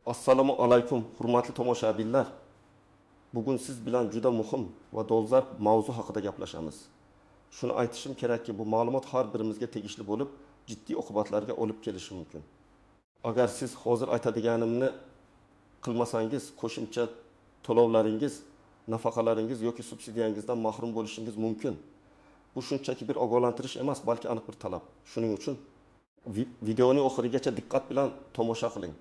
Assalomu alaykum, hurmatli tomoshabinlar. Bugun siz bilan juda muhim va dolzarb mavzu haqida gaplashamiz. Shuni aytishim kerakki, bu ma'lumot har birimizga tegishli bo'lib, jiddiy oqibatlarga olib kelishi mumkin. Agar siz hozir aytadiganimni qilmasangiz, qo'shimcha to'lovlaringiz, nafaqalaringiz yoki subsidiyangizdan mahrum bo'lishingiz mumkin. Bu shunchaki bir ogohlantirish emas, balki aniq bir talab. Shuning uchun videoning oxirigacha diqqat bilan tomosha qiling.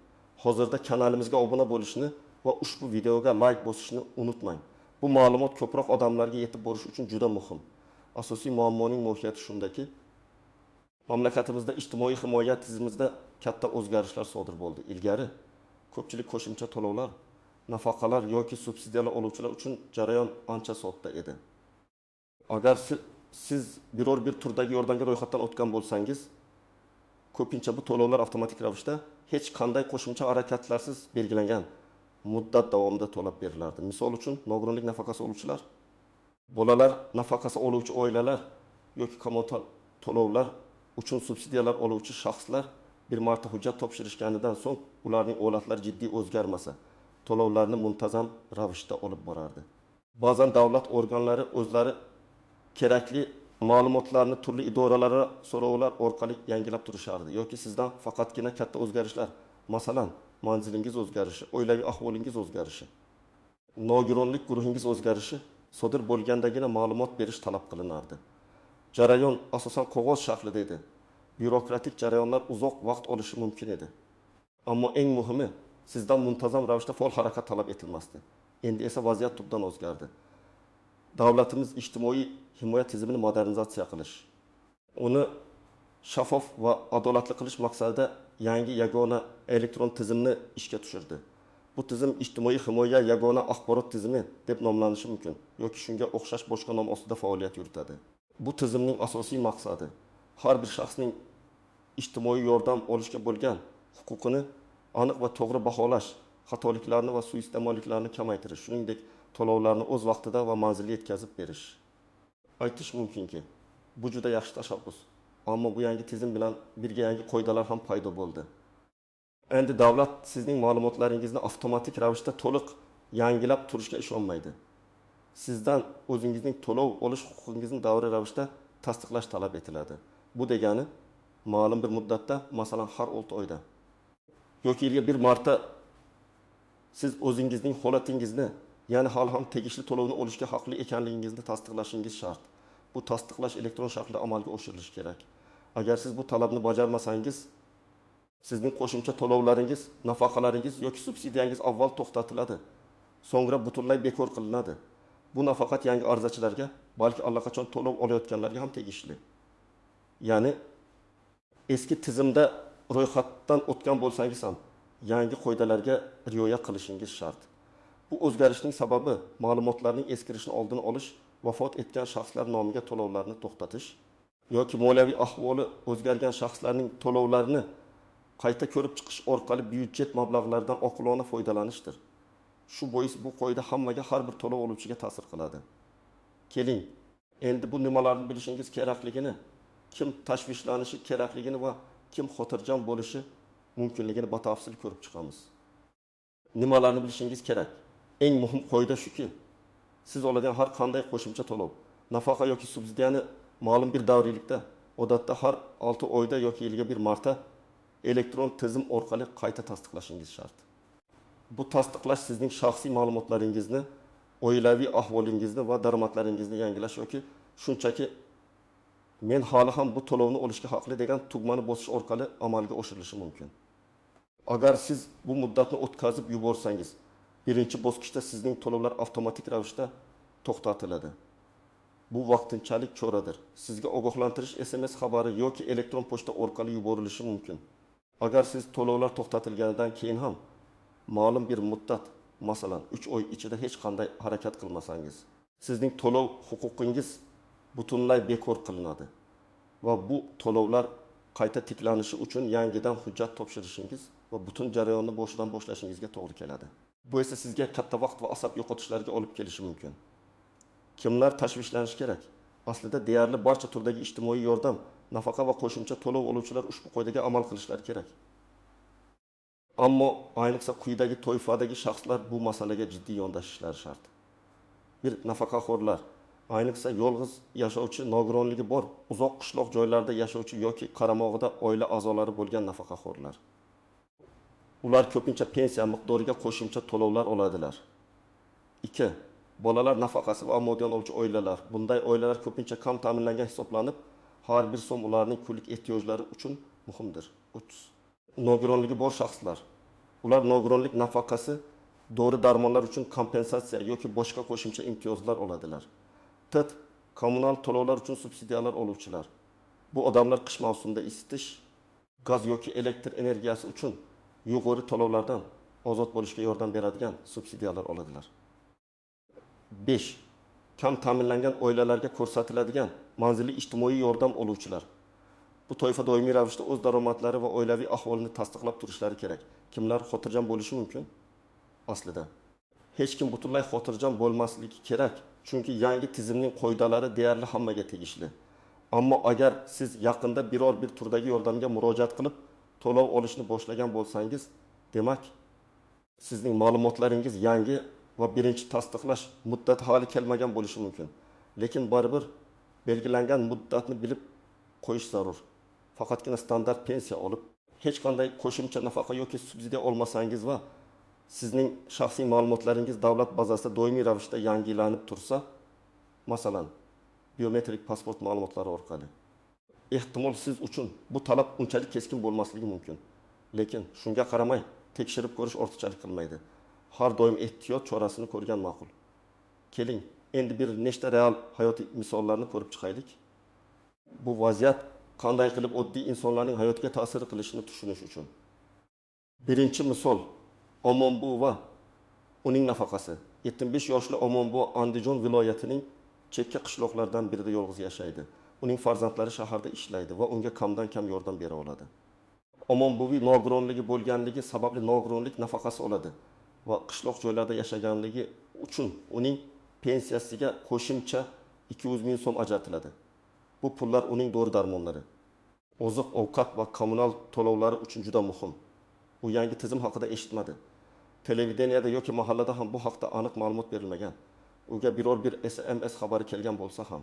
Hozirda kanalimizga obuna bo'lishni va ushbu videoga like bosishni unutmang. Bu ma'lumot ko'proq odamlarga yetib borish uchun juda muhim. Asosiy muammoning mohiyati shundaki, mamlakatimizda ijtimoiy himoya tizimimizda katta o'zgarishlar sodir bo'ldi. Ilgari ko'pchilik qo'shimcha to'lovlar, nafaqalar yoki subsidiyalar oluvchilar uchun jarayon ancha sodda edi. Agar siz biror bir turdagi yordamga ro'yxatdan o'tgan bo'lsangiz, ko'pincha bu to'lovlar avtomatik ravishda hech qanday qo'shimcha harakatlarsiz belgilangan muddat davomida to'lab berilardi. Misol uchun, nogironlik nafaqasi oluvchilar, bolalar nafaqasi oluvchi oilalar yoki kommunal to'lovlar uchun subsidiyalar oluvchi shaxslar bir marta hujjat topshirishganidan so'ng ularning holatlari jiddiy o'zgarmasa, to'lovlarni muntazam ravishda olib borardi. Ba'zan davlat organlari o'zlari kerakli ma'lumotlarni turli idoralarga so'rovlar orqali yangilab turishardi yoki sizdan faqatgina katta o'zgarishlar, masalan, manzilingiz o'zgarishi, oilaviy ahvolingiz o'zgarishi, nogironlik guruhingiz o'zgarishi sodir bo'lgandagina ma'lumot berish talab qilinardi. Jarayon asosan qog'oz shaklida edi. Bürokratik jarayonlar uzoq vaqt olishi mumkin edi. Ammo eng muhimi, sizdan muntazam ravishda faol harakat talab etilmasdi. Endi esa vaziyat tubdan o'zgardi. Davlatimiz ijtimoiy himoya tizimini modernizatsiya qilish, uni shaffof va adolatli qilish maqsadida yangi yagona elektron tizimni ishga tushirdi. Bu tizim ijtimoiy himoya yagona axborot tizimi deb nomlanishi mumkin yoki shunga o'xshash boshqa nom ostida faoliyat yuritadi. Bu tizimning asosiy maqsadi har bir shaxsning ijtimoiy yordam olishga bo'lgan huquqini aniq va to'g'ri baholash, xatoliklarni va suiiste'molliklarni kamaytirish, shuningdek to'lovlarni o'z vaqtida va manzilga yetkazib berish. Aytish mumkinki, bu juda yaxshi tashabbus. Ammo bu yangi tizim bilan birga yangi qoidalar ham paydo bo'ldi. Endi davlat sizning ma'lumotlaringizni avtomatik ravishda to'liq yangilab turishga ishonmaydi. Sizdan o'zingizning to'lov olish huquqingizni davriy ravishda tasdiqlash talab etiladi. Bu degani ma'lum bir muddatda, masalan har 6 oyda yoki yilga bir marta siz o'zingizning holatingizni, ya'ni hali ham tegishli to'lovni olishga haqli ekanligingizni tasdiqlashingiz shart. Bu tasdiqlash elektron shaklda amalga oshirilishi kerak. Agar siz bu talabni bajarmasangiz, sizning qo'shimcha to'lovlaringiz, nafaqalaringiz yoki subsidiyangiz avval to'xtatiladi, so'ngra butunlay bekor qilinadi. Bu nafaqat yangi arzachilarga, balki allaqachon to'lov olayotganlarga ham tegishli. Ya'ni eski tizimda ro'yxatdan o'tgan bo'lsangiz ham yangi qoidalarga rioya qilishingiz shart. Bu o'zgarishning sababi ma'lumotlarning eskirishini oldini olish, vafot etgan shaxslar nomiga to'lovlarni to'xtatish yoki moliyaviy ahvoli o'zgargan shaxslarning to'lovlarini qayta ko'rib chiqish orqali byudjet mablag'laridan oqilona foydalanishdir. Shu bois bu qoida hammaga, har bir to'lov oluvchiga ta'sir qiladi. Keling, endi bu nimalarni bilishingiz kerakligini, kim tashvishlanishi kerakligini va kim xotirjam bo'lishi mumkinligini batafsil ko'rib chiqamiz. Nimalarni bilishingiz kerak? Eng muhim qoida shuki, siz oladigan har qanday qo'shimcha to'lov, nafaqa yoki subsidiyani ma'lum bir davriylikda, odatda har 6 oyda yoki yilga bir marta elektron tizim orqali qayta tasdiqlashingiz shart. Bu tasdiqlash sizning shaxsiy ma'lumotlaringizni, oilaviy ahvolingizni va daromadlaringizni yangilash yoki shunchaki men hali ham bu to'lovni olishga haqli degan tugmani bosish orqali amalga oshirilishi mumkin. Agar siz bu muddatni o'tkazib yuborsangiz, birinchi bosqichda sizning to'lovlar avtomatik ravishda to'xtatiladi. Bu vaqtinchalik choradir. Sizga ogohlantirish SMS xabari yoki elektron pochta orqali yuborilishi mumkin. Agar siz to'lovlar to'xtatilganidan keyin ham ma'lum bir muddat, masalan 3 oy ichida hech qanday harakat qilmasangiz, sizning to'lov huquqingiz butunlay bekor qilinadi va bu to'lovlar qayta tiklanishi uchun yangidan hujjat topshirishingiz va butun jarayonni boshidan boshlashingizga to'g'ri keladi. Bu esa sizga katta vaqt va asab yo'qotishlarga olib kelishi mumkin. Kimlar tashvishlanishi kerak? Aslida deyarli barcha turdagi ijtimoiy yordam, nafaqa va qo'shimcha to'lov oluvchilar ushbu qoidaga amal qilishlari kerak. Ammo ayniqsa quyidagi toifadagi shaxslar bu masalaga jiddiy yondashishlari shart. Bir nafaqaxo'rlar, ayniqsa yolg'iz yashovchi, nogironligi bor, uzoq qishloq joylarda yashovchi yoki qaramog'ida oila a'zolari bo'lgan nafaqaxo'rlar. Ular ko'pincha pensiya miqdoriga qo'shimcha to'lovlar oladilar. 2. Bolalar nafaqasi va ammodiyon oluvchi oilalar. Bunday oilalar ko'pincha kam ta'minlangan hisoblanib, har bir so'm ularning kunlik ehtiyojlari uchun muhimdir. 3. Nogironligi bor shaxslar. Ular nogironlik nafaqasi, dori-darmonlar uchun kompensatsiya yoki boshqa qo'shimcha imtiyozlar oladilar. 4. Kommunal to'lovlar uchun subsidiyalar oluvchilar. Bu odamlar qish mavsumida isitish, gaz yoki elektr energiyasi uchun yuqori to'lovlardan ozod bo'lishga yordam beradigan subsidiyalar oladilar. 5. Kam ta'minlangan oilalarga ko'rsatiladigan manzilli ijtimoiy yordam oluvchilar. Bu toifa doimiy ravishda o'z daromadlari va oilaviy ahvolini tasdiqlab turishlari kerak. Kimlar xotirjam bo'lishi mumkin? Aslida hech kim butunlay xotirjam bo'lmasligi kerak, chunki yangi tizimning qoidalari deyarli hammaga tegishli. Ammo agar siz yaqinda biror bir turdagi yordamga murojaat qilib, to'lov olishni boshlagan bo'lsangiz, demak, sizning ma'lumotlaringiz yangi va birinchi tasdiqlash muddati hali kelmagan bo'lishi mumkin. Lekin baribir belgilangan muddatni bilib qo'yish zarur. Faqatgina standart pensiya olib, hech qanday qo'shimcha nafaqa yoki subsidiya olmasangiz va sizning shaxsiy ma'lumotlaringiz davlat bazasida doimiy ravishda yangilanib tursa, masalan, biometrik pasport ma'lumotlari orqali, ehtimol siz uchun bu talab unchalik keskin bo'lmasligi mumkin. Lekin shunga qaramay, tekshirib ko'rish ortiqchalik qilmaydi. Har doim ehtiyot chorasini ko'rgan ma'qul. Keling, endi bir nechta real hayotiy misollarni ko'rib chiqaylik. Bu vaziyat qanday qilib oddiy insonlarning hayotiga ta'sir qilishini tushunish uchun. Birinchi misol, Omonbuva va uning nafaqasi. 75 yoshli Omonbuva Andijon viloyatining chekka qishloqlardan birida yolg'iz yashaydi. Uning farzandlari shaharda ishlaydi va unga kamdan kam yordam bera oladi. Omonbuvi nogironligi bo'lganligi sababli nogironlik nafaqasi oladi va qishloq joylarda yashaganligi uchun uning pensiyasiga qo'shimcha 200 ming so'm ajratiladi. Bu pullar uning dori-darmonlari, oziq-ovqat va kommunal to'lovlari uchun juda muhim. U yangi tizim haqida eshitmadi. Televideniyada yoki mahallada ham bu haqda aniq ma'lumot berilmagan. Uga biror bir SMS xabari kelgan bo'lsa ham,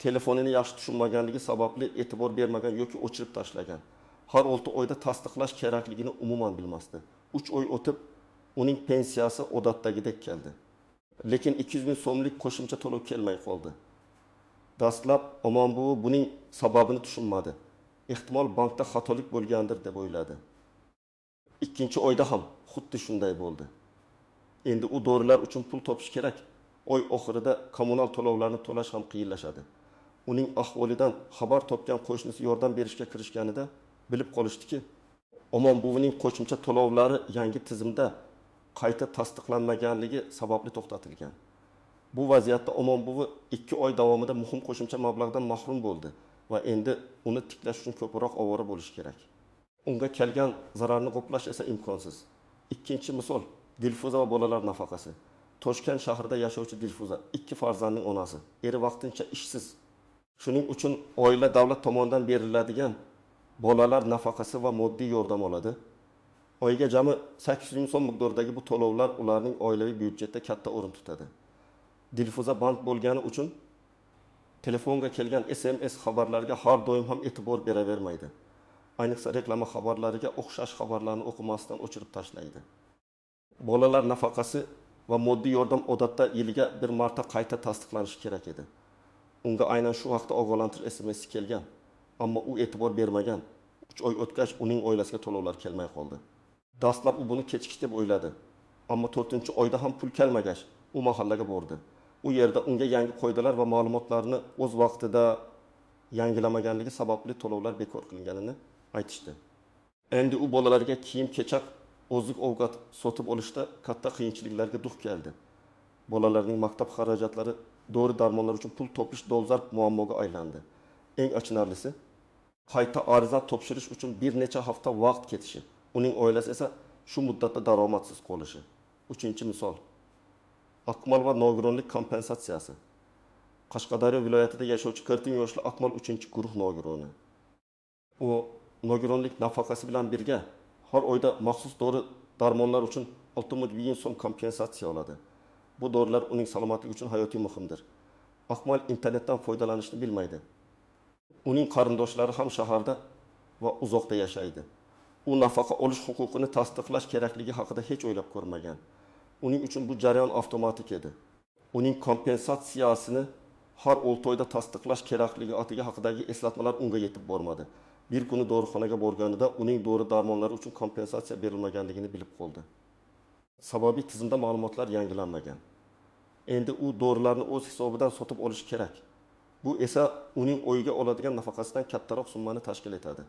telefonini yaxshi tushunmaganligi sababli e'tibor bermagan yoki o'chirib tashlagan. Har 6 oyda tasdiqlash kerakligini umuman bilmasdi. 3 oy o'tib, uning pensiyasi odatdagidek keldi. Lekin 200 ming so'mlik qo'shimcha to'lov kelmay qoldi. Dastlab Omonbuvi buning sababini tushunmadi. Ehtimol bankda xatolik bo'lgandir deb o'yladi. Ikkinchi oyda ham xuddi shunday bo'ldi. Endi u dorilar uchun pul topish kerak. Oy oxirida kommunal to'lovlarni to'lash ham qiyinlashadi. Uning ahvolidan xabar topgan qo'shnisi yordam berishga kirishganida bilib qolishdiki, Omonbuvining qo'shimcha to'lovlari yangi tizimda qayta tasdiqlanmaganligi sababli to'xtatilgan. Bu vaziyatda Omonbuvi 2 oy davomida muhim qo'shimcha mablag'dan mahrum bo'ldi va endi uni tiklash uchun ko'proq ovora bo'lish kerak. Unga kelgan zararni qoplash esa imkonsiz. Ikkinchi misol, Dilfuza va bolalar nafaqasi. Toshkent shahrida yashovchi Dilfuza 2 farzandning onasi, eri vaqtincha ishsiz. Shuning uchun oila davlat tomonidan beriladigan bolalar nafaqasi va moddiy yordam oladi. Oyiga jami 800 ming so'm miqdoridagi bu to'lovlar ularning oilaviy byudjetda katta o'rin tutadi. Dilfuza band bo'lgani uchun telefonga kelgan SMS xabarlariga har doim ham e'tibor beravermaydi. Ayniqsa reklama xabarlariga o'xshash xabarlarni o'qimasdan o'chirib tashlaydi. Bolalar nafaqasi va moddiy yordam odatda yiliga bir marta qayta tasdiqlanishi kerak edi. Unga aynan shu vaqtda ogohlantirish SMS kelgan, ammo u e'tibor bermagan. 3 oy o'tgach uning oilasiga to'lovlar kelmay qoldi. Dastlab u buni kechikish deb o'yladi, ammo 4-oyda ham pul kelmagach, u mahallaga bordi. U yerda unga yangi qoidalar va ma'lumotlarni o'z vaqtida yangilamaganligi sababli to'lovlar bekor qilinganini aytishdi. Endi u bolalarga kiyim-kechak, oziq-ovqat sotib olishda katta qiyinchiliklarga duch keldi. Bolalarning maktab xarajatlari, dori-darmonlar uchun pul topish dolzarb muammoga aylandi. Eng achinarlisi, qayta ariza topshirish uchun bir necha hafta vaqt ketishi, uning oilasi esa shu muddatda daromadsiz qolishi. 3-misol, Akmal va nogironlik kompensatsiyasi. Qashqadaryo viloyatida yashovchi 40 yoshli Akmal 3-guruh nogironi. U nogironlik nafaqasi bilan birga har oyda maxsus dori darmonlar uchun 60 ming so'm kompensatsiya oladi. Bu dorilar uning salomatligi uchun hayotiy muhimdir. Akmal internetdan foydalanishni bilmaydi. Uning qarindoshlari ham shaharda va uzoqda yashaydi. U nafaqa olish huquqini tasdiqlash kerakligi haqida hech o'ylab ko'rmagan. Uning uchun bu jarayon avtomatik edi. Uning kompensatsiyasini har 6 oyda tasdiqlash kerakligi haqidagi eslatmalar unga yetib bormadi. Bir kuni dorixonaga borganida uning dori darmonlari uchun kompensatsiya berilmaganligini bilib qoldi. Sababi tizimda ma'lumotlar yangilanmagan. Endi u dorilarni o'z hisobidan sotib olish kerak. Bu esa uning o'yiga oladigan nafaqasidan kattaroq summani tashkil etadi.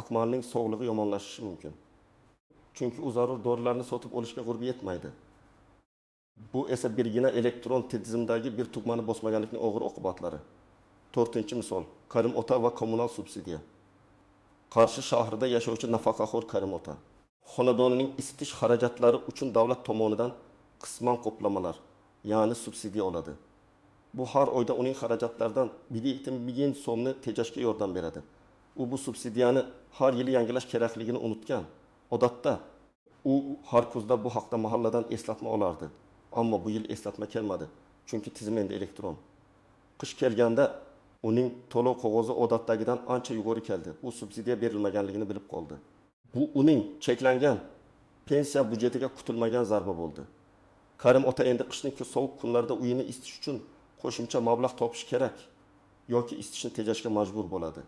Akmalning sog'lig'i yomonlashishi mumkin. Chunki u zarur dorilarni sotib olishga qurbi yetmaydi. Bu esa birgina elektron tizimdagi bir tugmani bosmaganlikning og'ir oqibatlari. 4-misol, Karim ota va kommunal subsidiya. Qarshi shahrida yashovchi nafaqaxo'r Karim ota. Xonadonining isitish xarajatlari uchun davlat tomonidan qisman qoplamalar, ya'ni subsidiya oladi. Bu har oyda uning xarajatlaridan 1,5 million so'mni tejashga yordam beradi. U bu subsidiyani har yili yangilash kerakligini unutgan. Odatda u har kuzda bu haqda mahalladan eslatma olardi. Ammo bu yil eslatma kelmadi, chunki tizim endi elektron. Qish kelganda uning to'lov qog'ozi odatdagidan ancha yuqori keldi. Bu subsidiya berilmaganligini bilib qoldi. Bu uning cheklangan pensiya budjetiga kutilmagan zarba bo'ldi. Karim ota endi qishning sovuq kunlarida uyini isitish uchun qo'shimcha mablag' topish kerak yoki isitishni tejashga majbur bo'ladi.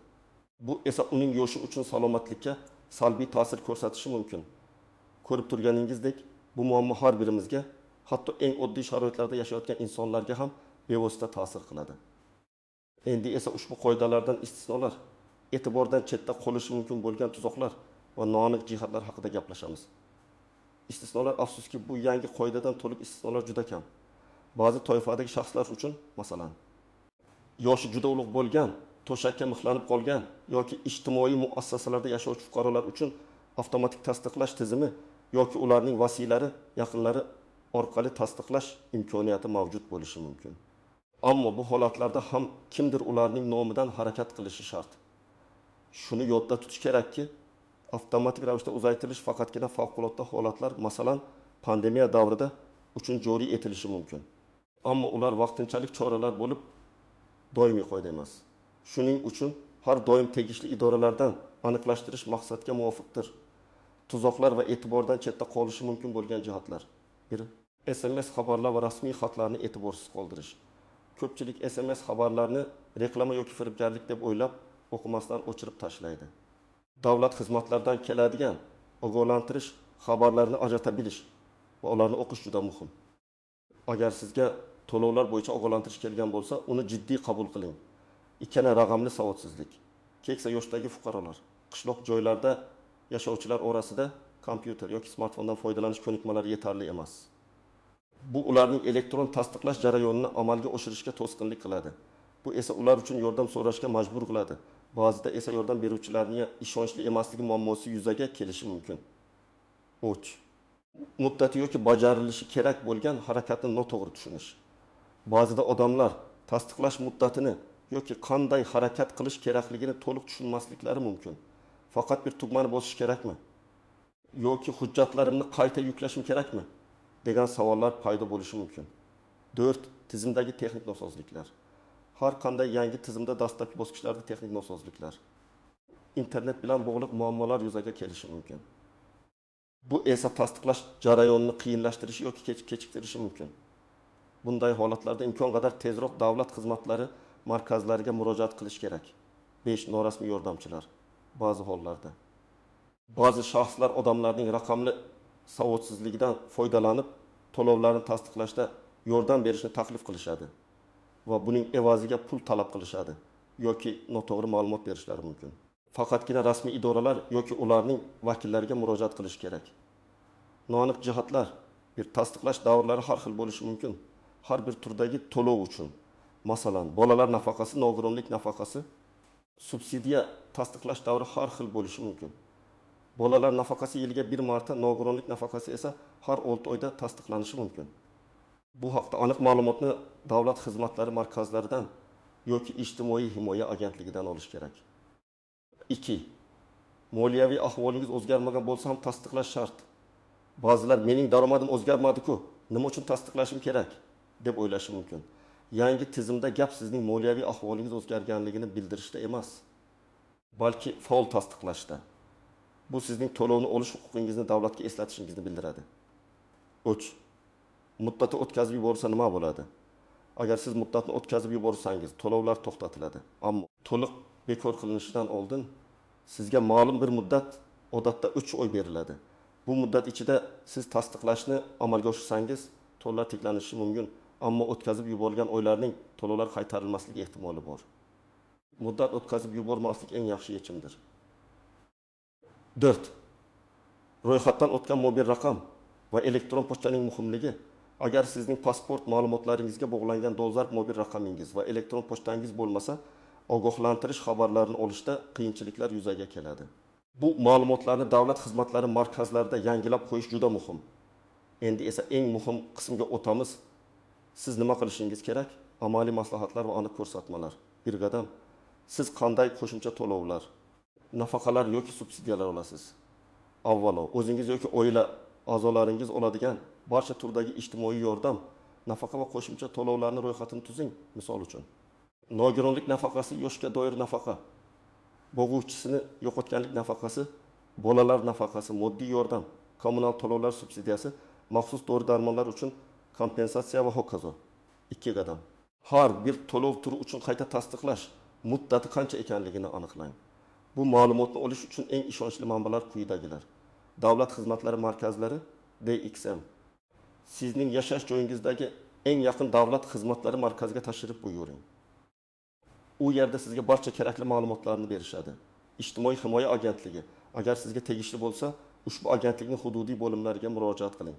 Bu esa uning yoshi uchun salomatlikka salbiy ta'sir ko'rsatishi mumkin. Ko'rib turganingizdek, bu muammo har birimizga, hatto eng oddiy sharoitlarda yashayotgan insonlarga ham bevosita ta'sir qiladi. Endi esa ushbu qoidalardan istisnolar, e'tibordan chetda qolishi mumkin bo'lgan tuzoqlar va noaniq jihatlar haqida gaplashamiz. Istisnolar, afsuski, bu yangi qoidadan to'liq istisnolar juda kam. Ba'zi toifadagi shaxslar uchun, masalan, yoshi juda ulug' bo'lgan, to'shakka mixlanib qolgan yoki ijtimoiy muassasalarda yashovchi fuqarolar uchun avtomatik tasdiqlash tizimi yoki ularning vasiylari, yaqinlari orqali tasdiqlash imkoniyati mavjud bo'lishi mumkin. Ammo bu holatlarda ham kimdir ularning nomidan harakat qilishi shart. Shuni yodda tutish kerakki, avtomatik ravishda uzaytirilish faqatgina favqulodda holatlar, masalan, pandemiya davrida uchun joriy etilishi mumkin. Ammo ular vaqtinchalik choralar bo'lib, doimiy qoida emas. Shuning uchun har doim tegishli idoralardan aniqlashtirish maqsadga muvofiqdir. Tuzoqlar va e'tibordan chetda qolishi mumkin bo'lgan jihatlar. 1. SMS xabarlar va rasmiy xatlarni e'tiborsiz qoldirish. Ko'pchilik SMS xabarlarni reklama yoki firibgarlik deb o'ylab, o'qimasdan o'chirib tashlaydi. Davlat xizmatlaridan keladigan ogohlantirish xabarlarini ajrata bilish va ularni o'qish juda muhim. Agar sizga to'lovlar bo'yicha ogohlantirish kelgan bo'lsa, uni jiddiy qabul qiling. Ikkala raqamli savodsizlik. Keksa yoshdagi fuqarolar, qishloq joylarda yashovchilar orasida kompyuter yoki smartfondan foydalanish ko'nikmalari yetarli emas. Bu ularning elektron tasdiqlash jarayonini amalga oshirishga to'sqinlik qiladi. Bu esa ular uchun yordam so'rashga majbur qiladi. Ba'zida esa yordam beruvchilarning ishonchli emasligi muammosi yuzaga kelishi mumkin. 3. Muddati yoki bajarilishi kerak bo'lgan harakatni noto'g'ri tushunish. Ba'zida odamlar tasdiqlash muddatini yoki qanday harakat qilish kerakligini to'liq tushunmasliklari mumkin. Faqat bir tugmani bosish kerakmi? Yoki hujjatlarimni qayta yuklashim kerakmi? degan savollar paydo bo'lishi mumkin. 4. Tizimdagi texnik nosozliklar. Har qanday yangi tizimda dastlabki bosqichlarda texnik nosozliklar, internet bilan bog'liq muammolar yuzaga kelishi mumkin. Bu esa tasdiqlash jarayonini qiyinlashtirishi yoki kechiktirishi mumkin. Bunday holatlarda imkon qadar tezroq davlat xizmatlari markazlariga murojaat qilish kerak. 5. Norasmiy yordamchilar. Ba'zi hollarda ba'zi shaxslar odamlarning raqamli savodsizligidan foydalanib, to'lovlarni tasdiqlashda yordam berishni taklif qilishadi va buning evaziga pul talab qilishadi yoki noto'g'ri ma'lumot berishlari mumkin. Faqatgina rasmiy idoralar yoki ularning vakillariga murojaat qilish kerak. Noaniq jihatlar, bir tasdiqlash davrlari har xil bo'lishi mumkin. Har bir turdagi to'lov uchun, masalan, bolalar nafaqasi, nogironlik nafaqasi, subsidiya tasdiqlash davri har xil bo'lishi mumkin. Bolalar nafaqasi yiliga bir marta, nogironlik nafaqasi esa har 6 oyda tasdiqlanishi mumkin. Bu haqda aniq ma'lumotni davlat xizmatlari markazlaridan yoki ijtimoiy himoya agentligidan olish kerak. 2. Moliyaviy ahvolingiz o'zgarmagan bo'lsa ham tasdiqlash shart. Ba'zilar mening daromadim o'zgarmadi-ku, nima uchun tasdiqlashim kerak deb o'ylashi mumkin. Yangi tizimda gap sizning moliyaviy ahvolingiz o'zgarganligini bildirishda emas, balki faol tasdiqlashda. Bu sizning to'lovni olish huquqingizni davlatga eslatishingizni bildiradi. 3. Muddati o'tkazib yuborsa nima bo'ladi? Agar siz muddatni o'tkazib yuborsangiz, to'lovlar to'xtatiladi. Ammo to'liq bekor qilinishidan oldin sizga ma'lum bir muddat, odatda 3 oy beriladi. Bu muddat ichida siz tasdiqlashni amalga oshirsangiz, to'lovlar tiklanishi mumkin, ammo o'tkazib yuborilgan oylarning to'lovlar qaytarilmasligi ehtimoli bor. Muddat o'tkazib yubormaslik eng yaxshi yechimdir. 4. Ro'yxatdan o'tgan mobil raqam va elektron pochtaning muhimligi. Agar sizning pasport ma'lumotlaringizga bog'langan dolzarb mobil raqamingiz va elektron pochtangiz bo'lmasa, ogohlantirish xabarlarini olishda qiyinchiliklar yuzaga keladi. Bu ma'lumotlarni davlat xizmatlari markazlarida yangilab qo'yish juda muhim. Endi esa eng muhim qismga o'tamiz. Siz nima qilishingiz kerak? Amaliy maslahatlar va aniq ko'rsatmalar. Bir qadam, siz qanday qo'shimcha to'lovlar, nafaqalar yoki subsidiyalar olasiz? Avvalo, o'zingiz yoki oila a'zolaringiz oladigan barcha turdagi ijtimoiy yordam, nafaqa va qo'shimcha to'lovlarni ro'yxatini tuzing. Misol uchun, nogironlik nafaqasi, yoshga doir nafaqa, bo'g'uvchisini yo'qotganlik nafaqasi, bolalar nafaqasi, moddiy yordam, kommunal to'lovlar subsidiyasi, maxsus dori-darmonlar uchun kompensatsiya va hokazo. 2 qadam. Har bir to'lov turi uchun qayta tasdiqlash muddati qancha ekanligini aniqlang. Bu ma'lumotni olish uchun eng ishonchli manbalar quyidagilar. Davlat xizmatlari markazlari DXM. Sizning yashash joyingizdagi eng yaqin davlat xizmatlari markaziga tashrif buyuring. U yerda sizga barcha kerakli ma'lumotlarni berishadi. Ijtimoiy himoya agentligi, agar sizga tegishli bo'lsa, ushbu agentlikning hududiy bo'limlariga murojaat qiling.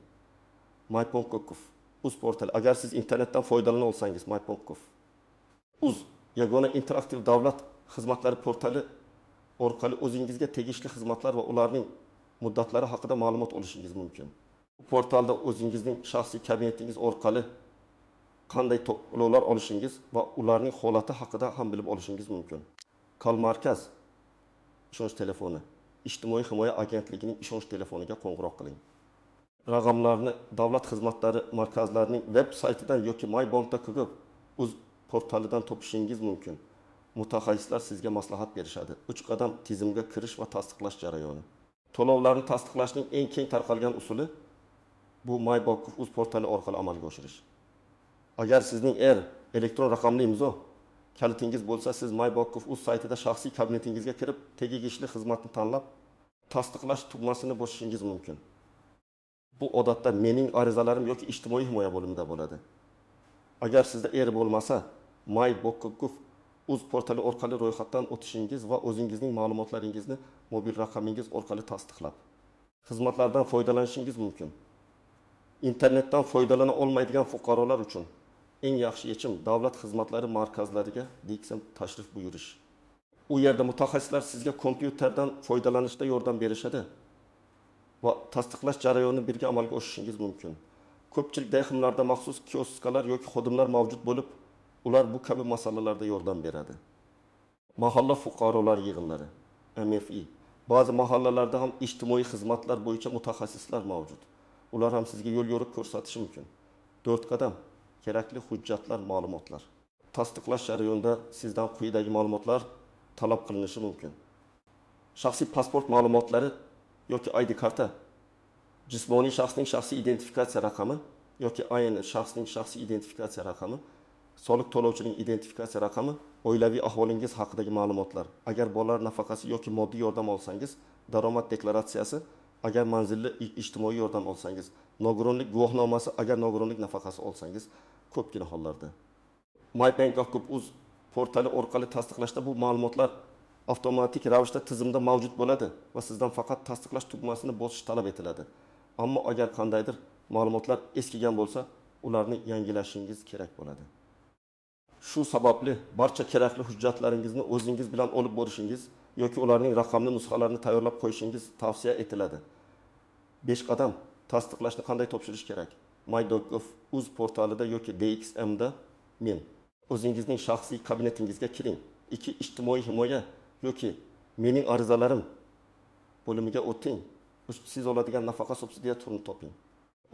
MyPonkov uz portali. Agar siz internetdan foydalana olsangiz, MyPonkov uz yagona interaktiv davlat xizmatlari portali orqali o'zingizga tegishli xizmatlar va ularning muddatlari haqida ma'lumot olishingiz mumkin. Bu portalda o'zingizning shaxsiy kabinetingiz orqali qanday to'lovlar olishingiz va ularning holati haqida ham bilib olishingiz mumkin. Kal markaz ishonch telefoni, ijtimoiy himoya agentligining ishonch telefoniga qo'ng'iroq qiling. Raqamlarni davlat xizmatlari markazlarining veb saytidan yoki mybank.da kirib, uz portalidan topishingiz mumkin. Mutaxassislar sizga maslahat berishadi. 3 qadam tizimga kirish va tasdiqlash jarayoni. To'lovlarni tasdiqlashning eng keng tarqalgan usuli bu MyBankov uz portali orqali amalga oshirish. Agar sizning elektron raqamli imzo kalitingiz bo'lsa, siz MyBankov uz saytida shaxsiy kabinetingizga kirib, tegishli xizmatni tanlab, tasdiqlash tugmasini bosishingiz mumkin. Bu odatda mening arizalarim yoki ijtimoiy himoya bo'limida bo'ladi. Agar sizda bo'lmasa, MyBankov uz portali orqali ro'yxatdan o'tishingiz va o'zingizning ma'lumotlaringizni mobil raqamingiz orqali tasdiqlab, xizmatlardan foydalanishingiz mumkin. Internetdan foydalana olmaydigan fuqarolar uchun eng yaxshi yechim davlat xizmatlari markazlariga DXM tashrif buyurish. U yerda mutaxassislar sizga kompyuterdan foydalanishda yordam berishadi va tasdiqlash jarayonini birga amalga oshirishingiz mumkin. Ko'pchilik dehqonlarda maxsus kioskalar yoki xodimlar mavjud bo'lib, ular bu kabi masalalarda yordam beradi. Mahalla fuqarolar yig'inlari, MFI. Ba'zi mahallalarda ham ijtimoiy xizmatlar bo'yicha mutaxassislar mavjud. Ular ham sizga yo'l yo'riq ko'rsatishi mumkin. 4 qadam. Kerakli hujjatlar, ma'lumotlar. Tasdiqlash jarayonida sizdan quyidagi ma'lumotlar talab qilinishi mumkin. Shaxsiy pasport ma'lumotlari yoki ID karta, jismoniy shaxsning shaxsiy identifikatsiya raqami yoki ayni shaxsning shaxsiy identifikatsiya raqami, soliq to'lovchining identifikatsiya raqami, oilaviy ahvolingiz haqidagi ma'lumotlar. Agar bolalar nafaqasi yoki moddiy yordam olsangiz, daromad deklaratsiyasi, agar manzilli ijtimoiy yordam olsangiz, nogironlik guvohnomasi, agar nogironlik nafaqasi olsangiz, ko'pgina hollarda. MyBankov uz portali orqali tasdiqlashda bu ma'lumotlar avtomatik ravishda tizimda mavjud bo'ladi va sizdan faqat tasdiqlash tugmasini bosish talab etiladi. Ammo agar qandaydir ma'lumotlar eskigan bo'lsa, ularni yangilashingiz kerak bo'ladi. Shu sababli barcha kerakli hujjatlaringizni o'zingiz bilan olib borishingiz yoki ularning raqamli nusxalarini tayyorlab qo'yishingiz tavsiya etiladi. 5 qadam. Tasdiqlashni qanday topshirish kerak? MyBankov uz portalida yoki DXMda men o'zingizning shaxsiy kabinetingizga kiring. 2 ijtimoiy himoya yoki mening arizalarim bo'limiga o'ting. Siz oladigan nafaqa subsidiya turini toping.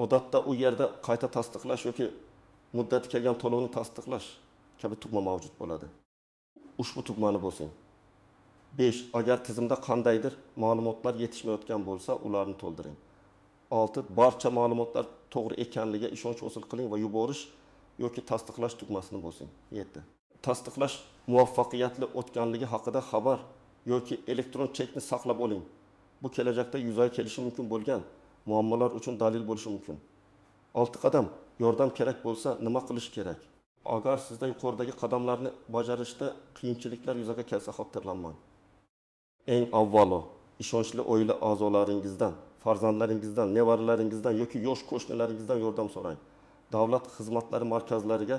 Odatda u yerda qayta tasdiqlash yoki muddati kelgan to'lovni tasdiqlash kabi tugma mavjud bo'ladi. Ushbu tugmani bosing. 5. Agar tizimda qandaydir ma'lumotlar yetishmayotgan bo'lsa, ularni to'ldiring. 6. Barcha ma'lumotlar to'g'ri ekanligiga ishonch hosil qiling va yuborish yoki tasdiqlash tugmasini bosing. 7. Tasdiqlash muvaffaqiyatli o'tganligi haqida xabar yoki elektron chekni saqlab oling. Bu kelajakda yuzaga kelishi mumkin bo'lgan muammolar uchun dalil bo'lishi mumkin. 6 qadam. Yordam kerak bo'lsa, nima qilish kerak? Agar sizda yuqoridagi qadamlarni bajarishda qiyinchiliklar yuzaga kelsa, xavotirlanmang. Eng avvalo, ishonchli oila a'zolaringizdan, farzandlaringizdan, nevaralaringizdan yoki yosh qo'shnilaringizdan yordam so'rang. Davlat xizmatlari markazlariga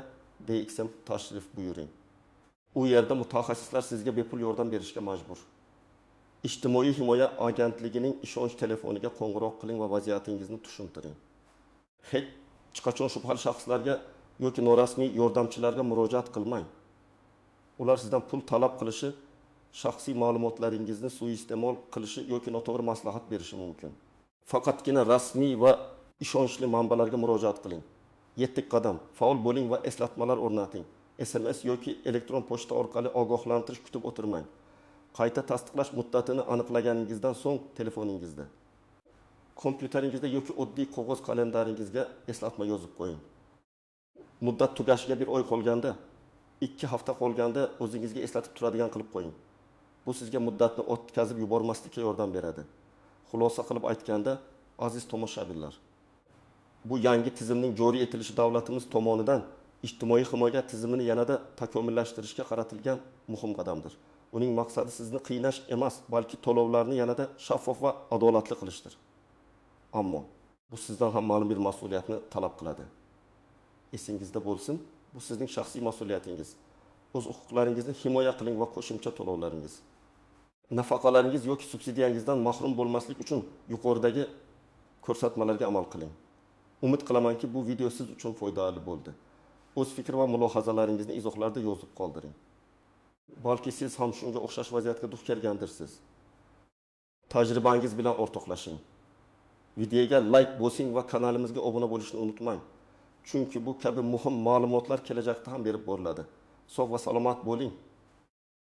DXM tashrif buyuring. U yerda mutaxassislar sizga bepul yordam berishga majbur. Ijtimoiy himoya agentligining ishonch telefoniga qo'ng'iroq qiling va vaziyatingizni tushuntiring. Hech qachon shubhali shaxslarga yoki norasmiy yordamchilarga murojaat qilmang. Ular sizdan pul talab qilishi, shaxsiy ma'lumotlaringizni suiiste'mol qilishi yoki noto'g'ri maslahat berishi mumkin. Faqatgina rasmiy va ishonchli manbalarga murojaat qiling. 7 qadam. Faol bo'ling va eslatmalar o'rnating. SMS yoki elektron pochta orqali ogohlantirish kutib o'tirmang. Qayta tasdiqlash muddatini aniqlaganingizdan so'ng telefoningizda, kompyuteringizda yoki oddiy qog'oz kalendaringizga eslatma yozib qo'ying. Muddat tugashiga 1 oy qolganda, 2 hafta qolganda o'zingizga eslatib turadigan qilib qo'ying. Bu sizga muddatni o'tkazib yubormaslikka yordam beradi. Xulosa qilib aytganda, aziz tomoshabinlar, bu yangi tizimning joriy etilishi davlatimiz tomonidan ijtimoiy himoya tizimini yanada takomillashtirishga qaratilgan muhim qadamdir. Uning maqsadi sizni qiynash emas, balki to'lovlarni yanada shaffof va adolatli qilishdir. Ammo bu sizdan ham ma'lum bir mas'uliyatni talab qiladi. Esingizda bo'lsin, bu sizning shaxsiy mas'uliyatingiz. O'z huquqlaringizni himoya qiling va qo'shimcha to'lovlaringiz, nafaqalaringiz yoki subsidiyangizdan mahrum bo'lmaslik uchun yuqoridagi ko'rsatmalarga amal qiling. Umid qilamanki, bu video siz uchun foydali bo'ldi. O'z fikr va mulohazalaringizni izohlarda yozib qoldiring. Balki siz ham shunga o'xshash vaziyatga duch kelgandirsiz. Tajribangiz bilan o'rtoqlashing. Videoga like bosing va kanalimizga obuna bo'lishni unutmang. Chunki bu kabi muhim ma'lumotlar kelajakda ham berib boriladi. Sog' va salomat bo'ling.